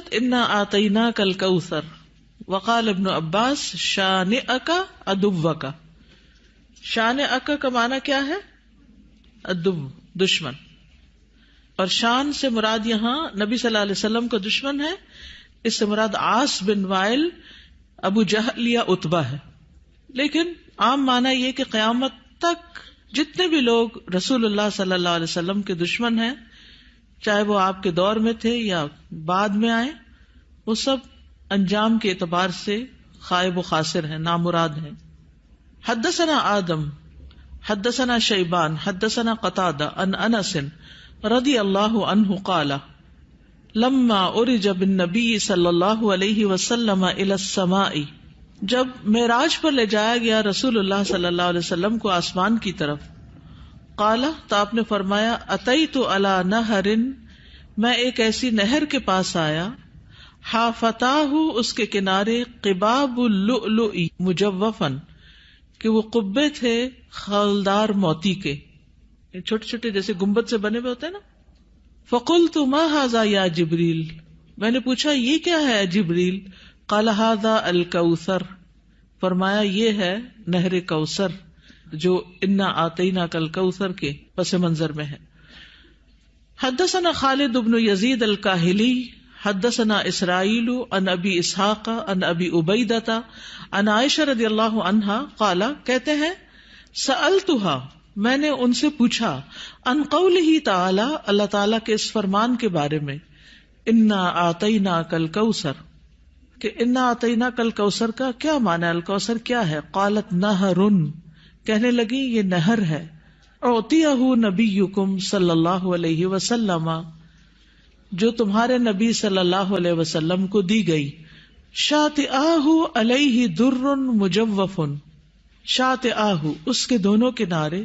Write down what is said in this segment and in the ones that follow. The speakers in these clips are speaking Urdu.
نزلت انا آتیناک الکوثر وقال ابن عباس شانئک عدوک. شانئک کا معنی کیا ہے؟ عدو، دشمن. اور شان سے مراد یہاں نبی صلی اللہ علیہ وسلم کا دشمن ہے. اس سے مراد عاص بن وائل، ابو جہل یا عتبہ ہے. لیکن عام معنی یہ کہ قیامت تک جتنے بھی لوگ رسول اللہ صلی اللہ علیہ وسلم کے دشمن ہیں، چاہے وہ آپ کے دور میں تھے یا بعد میں آئے، وہ سب انجام کے اعتبار سے خائب و خاسر ہیں، نامراد ہیں. حدثنا آدم حدثنا شیبان حدثنا قتادہ عن انس رضی اللہ عنہ قال لما عرج بالنبی صلی اللہ علیہ وسلم الی السماء، جب معراج پر لے جایا گیا رسول اللہ صلی اللہ علیہ وسلم کو آسمان کی طرف، قال تو آپ نے فرمایا اتیت علی نہر، میں ایک ایسی نہر کے پاس آیا، حافتاہ اس کے کنارے قباب اللؤلؤ مجوفا، کہ وہ قبے تھے خالدار موتی کے، چھوٹے چھوٹے جیسے گنبد سے بنے ہوئے ہوتے ہیں نا. فقلت ما ھذا یا جبریل، میں نے پوچھا یہ کیا ہے جبریل؟ قال ھذا الکوثر، فرمایا یہ ہے نہر کوثر جو انا آتیناک الکوثر کے پس منظر میں ہے. حدثنا خالد بن یزید الکاہلی حدثنا اسرائیل عن ابی اسحاق عن ابی عبیدہ عن عائشہ رضی اللہ عنہا قال، کہتے ہیں سألتها، میں نے ان سے پوچھا، عن قولہ تعالی، اللہ تعالیٰ کے اس فرمان کے بارے میں، انا آتیناک الکوثر، کہ انا آتیناک الکوثر کا کیا معنی ہے، الکوثر کیا ہے؟ قالت نہر، کہنے لگی یہ نہر ہے، اعطیہ نبیکم صلی اللہ علیہ وسلم، جو تمہارے نبی صلی اللہ علیہ وسلم کو دی گئی، شاطئاہ علیہ در مجوف، شاطئاہ اس کے دونوں کنارے،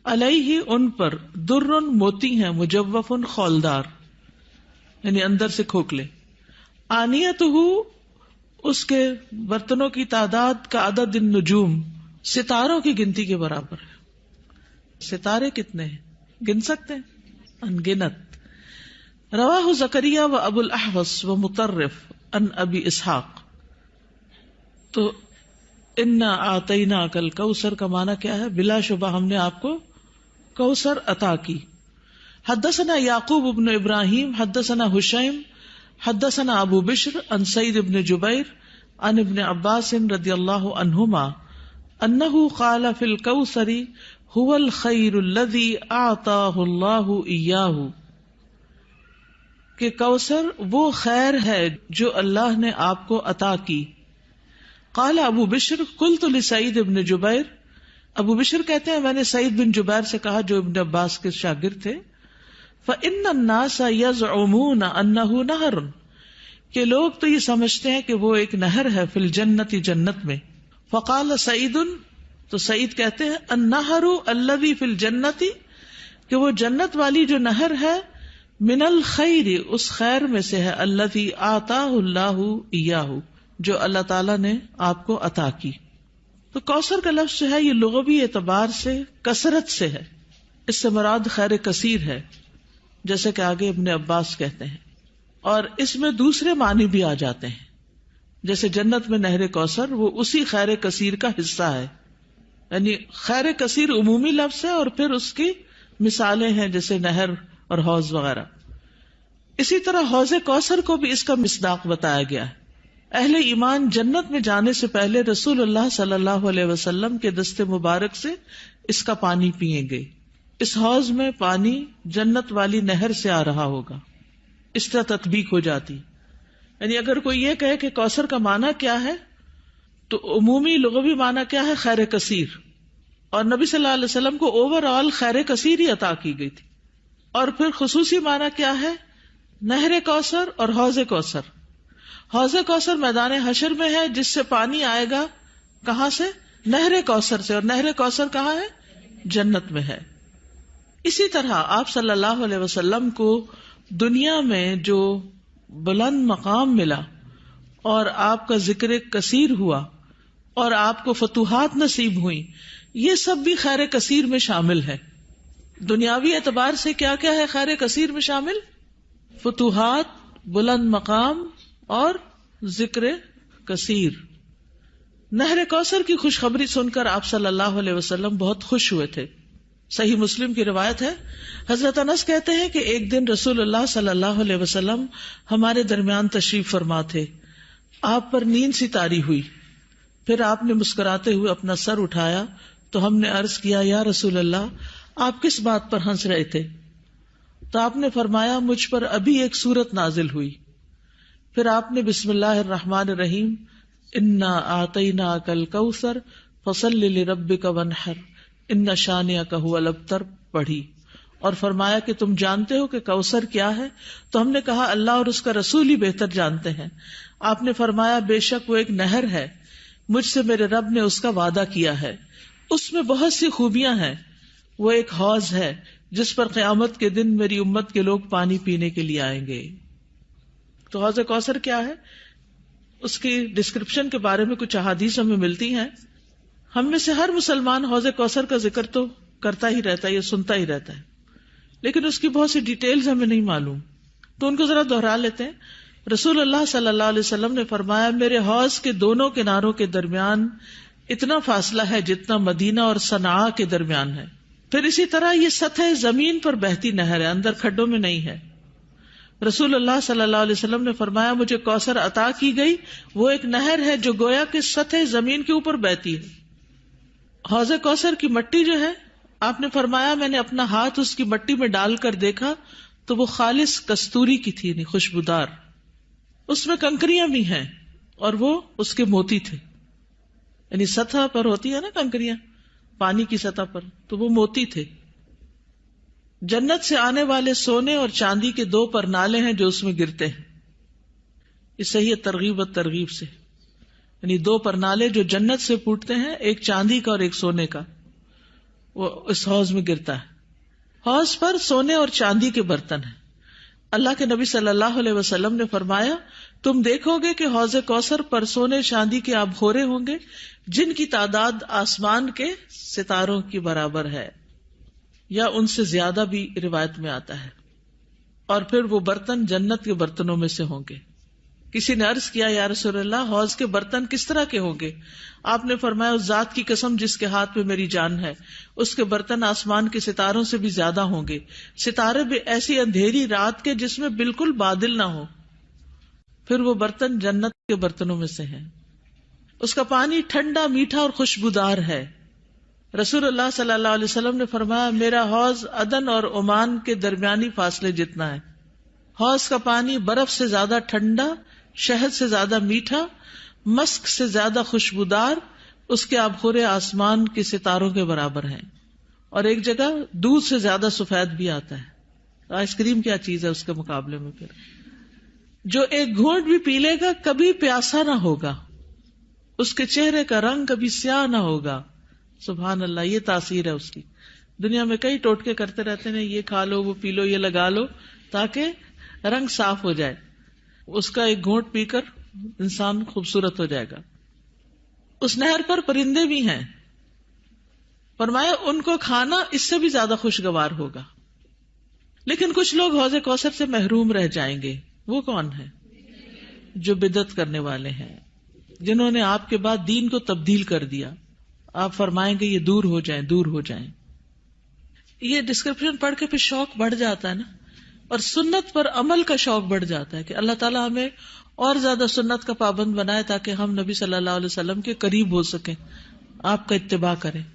علیہ ان پر، در موتی ہیں، مجوف خولدار یعنی اندر سے کھوکھلے، آنیتہ اس کے برتنوں کی تعداد کا عدد النجوم، ستاروں کی گنتی کے برابر ہے. ستارے کتنے ہیں گن سکتے ہیں؟ انگنت. رواہ زکریا و ابو الاحوص و مطرف عن ابی اسحاق. تو انا آتیناک الکوثر کا معنی کیا ہے؟ بلا شبہ ہم نے آپ کو کوثر عطا کی. حدثنا یعقوب بن ابراہیم حدثنا حشیم حدثنا ابو بشر عن سعید بن جبیر عن ابن عباس رضی اللہ عنہما انہ قال فی الکوثر هو الخیر الذی اعطاہ اللہ ایاہ، کہ کوثر وہ خیر ہے جو اللہ نے آپ کو عطا کی. قال ابو بشر قلت لسعید بن جبیر، ابو بشر کہتے ہیں میں نے سعید بن جبیر سے کہا جو ابن عباس کے شاگرد تھے، فإن الناس يزعمون انه نہر، کہ لوگ تو یہ سمجھتے ہیں کہ وہ ایک نہر ہے، فی الجنت جنت میں. فقال سعید، تو سعید کہتے ہیں النہر الذی فی الجنت، کہ وہ جنت والی جو نہر ہے، من الخیر اس خیر میں سے ہے، الذی آتاہ اللہ ایاہ جو اللہ تعالیٰ نے آپ کو عطا کی. تو کوثر کا لفظ جو ہے یہ لغوی اعتبار سے کثرت سے ہے، اس سے مراد خیر کثیر ہے، جیسے کہ آگے ابن عباس کہتے ہیں. اور اس میں دوسرے معنی بھی آ جاتے ہیں، جیسے جنت میں نہر کوثر وہ اسی خیر کثیر کا حصہ ہے، یعنی خیر کثیر عمومی لفظ ہے اور پھر اس کی مثالیں ہیں جیسے نہر اور حوض وغیرہ. اسی طرح حوض کوثر کو بھی اس کا مصداق بتایا گیا ہے. اہل ایمان جنت میں جانے سے پہلے رسول اللہ صلی اللہ علیہ وسلم کے دست مبارک سے اس کا پانی پیئیں گے. اس حوض میں پانی جنت والی نہر سے آ رہا ہوگا، اس طرح تطبیق ہو جاتی. یعنی اگر کوئی یہ کہے کہ کوثر کا معنی کیا ہے، تو عمومی لغوی معنی کیا ہے؟ خیر کثیر. اور نبی صلی اللہ علیہ وسلم کو اوور آل خیر کثیر ہی عطا کی گئی تھی. اور پھر خصوصی معنی کیا ہے؟ نہر کوثر اور حوض کوثر. حوض کوثر میدان حشر میں ہے، جس سے پانی آئے گا کہاں سے؟ نہر کوثر سے. اور نہر کوثر کہاں ہے؟ جنت میں ہے. اسی طرح آپ صلی اللہ علیہ وسلم کو دنیا میں جو بلند مقام ملا اور آپ کا ذکر کثیر ہوا اور آپ کو فتوحات نصیب ہوئی، یہ سب بھی خیر کثیر میں شامل ہے. دنیاوی اعتبار سے کیا کیا ہے خیر کثیر میں شامل؟ فتوحات، بلند مقام اور ذکر کثیر. نہر کوثر کی خوشخبری سن کر آپ صلی اللہ علیہ وسلم بہت خوش ہوئے تھے. صحیح مسلم کی روایت ہے, حضرت انس کہتے ہیں کہ ایک دن رسول اللہ صلی اللہ علیہ وسلم ہمارے درمیان تشریف فرما تھے. آپ پر نیند سی طاری ہوئی, پھر آپ نے مسکراتے ہوئے اپنا سر اٹھایا تو ہم نے عرض کیا, یا رسول اللہ آپ کس بات پر ہنس رہے تھے؟ تو آپ نے فرمایا, مجھ پر ابھی ایک سورت نازل ہوئی. پھر آپ نے بسم اللہ الرحمن الرحیم انا اعطیناک الکوثر فصل لربک وانحر ان شانئک ھو الابتر پڑھی, اور فرمایا کہ تم جانتے ہو کہ کوثر کیا ہے؟ تو ہم نے کہا اللہ اور اس کا رسول ہی بہتر جانتے ہیں. آپ نے فرمایا, بے شک وہ ایک نہر ہے, مجھ سے میرے رب نے اس کا وعدہ کیا ہے, اس میں بہت سی خوبیاں ہیں. وہ ایک حوض ہے جس پر قیامت کے دن میری امت کے لوگ پانی پینے کے لیے آئیں گے. تو حوض کوثر کیا ہے, اس کی ڈسکرپشن کے بارے میں کچھ احادیث ہمیں ملتی ہیں. ہم میں سے ہر مسلمان حوض کوثر کا ذکر تو کرتا ہی رہتا ہے یا سنتا ہی رہتا ہے, لیکن اس کی بہت سی ڈیٹیلز ہمیں نہیں معلوم, تو ان کو ذرا دوہرا لیتے ہیں. رسول اللہ صلی اللہ علیہ وسلم نے فرمایا, میرے حوض کے دونوں کناروں کے درمیان اتنا فاصلہ ہے جتنا مدینہ اور صنعاء کے درمیان ہے. پھر اسی طرح یہ سطح زمین پر بہتی نہر ہے, اندر کھڈوں میں نہیں ہے. رسول اللہ صلی اللہ علیہ وسلم نے فرمایا, مجھے کوثر عطا کی گئی, وہ ایک نہر ہے جو گویا کہ سطح زمین کے اوپر بہتی ہے. حوض کوثر کی مٹی جو ہے, آپ نے فرمایا میں نے اپنا ہاتھ اس کی مٹی میں ڈال کر دیکھا تو وہ خالص کستوری کی تھی, یعنی خوشبودار. اس میں کنکریاں بھی ہیں اور وہ اس کے موتی تھے, یعنی سطح پر ہوتی ہے نا کنکریاں پانی کی سطح پر, تو وہ موتی تھے. جنت سے آنے والے سونے اور چاندی کے 2 پرنالے ہیں جو اس میں گرتے ہیں. یہ صحیح ترغیب و ترغیب سے, یعنی 2 پرنالے جو جنت سے پھوٹتے ہیں, ایک چاندی کا اور ایک سونے کا, وہ اس حوض میں گرتا ہے. حوض پر سونے اور چاندی کے برتن ہیں. اللہ کے نبی صلی اللہ علیہ وسلم نے فرمایا, تم دیکھو گے کہ حوض کوثر پر سونے چاندی کے آبخورے ہوں گے جن کی تعداد آسمان کے ستاروں کی برابر ہے, یا ان سے زیادہ بھی روایت میں آتا ہے. اور پھر وہ برتن جنت کے برتنوں میں سے ہوں گے. کسی نے عرض کیا, یا رسول اللہ حوض کے برتن کس طرح کے ہوں گے؟ آپ نے فرمایا, اس ذات کی قسم جس کے ہاتھ میں میری جان ہے, اس کے برتن آسمان کے ستاروں سے بھی زیادہ ہوں گے. ستارے بھی ایسی اندھیری رات کے جس میں بالکل بادل نہ ہو. پھر وہ برتن جنت کے برتنوں میں سے ہیں. اس کا پانی ٹھنڈا, میٹھا اور خوشبودار ہے. رسول اللہ صلی اللہ علیہ وسلم نے فرمایا, میرا حوض عدن اور عمان کے درمیانی فاصلے جتنا ہے. حوض کا پانی برف سے زیادہ ٹھنڈا, شہد سے زیادہ میٹھا, مسک سے زیادہ خوشبودار, اس کے آبخورے آسمان کے ستاروں کے برابر ہیں. اور ایک جگہ دودھ سے زیادہ سفید بھی آتا ہے. آئس کریم کیا چیز ہے اس کے مقابلے میں. پھر جو ایک گھونٹ بھی پی لے گا کبھی پیاسا نہ ہوگا, اس کے چہرے کا رنگ کبھی سیاہ نہ ہوگا. سبحان اللہ, یہ تاثیر ہے اس کی. دنیا میں کئی ٹوٹکے کرتے رہتے ہیں, یہ کھا لو, وہ پی لو, یہ لگا لو تاکہ رنگ صاف ہو جائے. اس کا ایک گھونٹ پی کر انسان خوبصورت ہو جائے گا. اس نہر پر پرندے بھی ہیں. فرمایا ان کو کھانا اس سے بھی زیادہ خوشگوار ہوگا. لیکن کچھ لوگ حوض کوثر سے محروم رہ جائیں گے. وہ کون ہیں؟ جو بدعت کرنے والے ہیں, جنہوں نے آپ کے بعد دین کو تبدیل کر دیا. آپ فرمائیں گے یہ دور ہو جائیں, دور ہو جائیں. یہ ڈسکرپشن پڑھ کے پھر شوق بڑھ جاتا ہے نا, اور سنت پر عمل کا شوق بڑھ جاتا ہے کہ اللہ تعالیٰ ہمیں اور زیادہ سنت کا پابند بنائے تاکہ ہم نبی صلی اللہ علیہ وسلم کے قریب ہو سکیں, آپ کا اتباع کریں.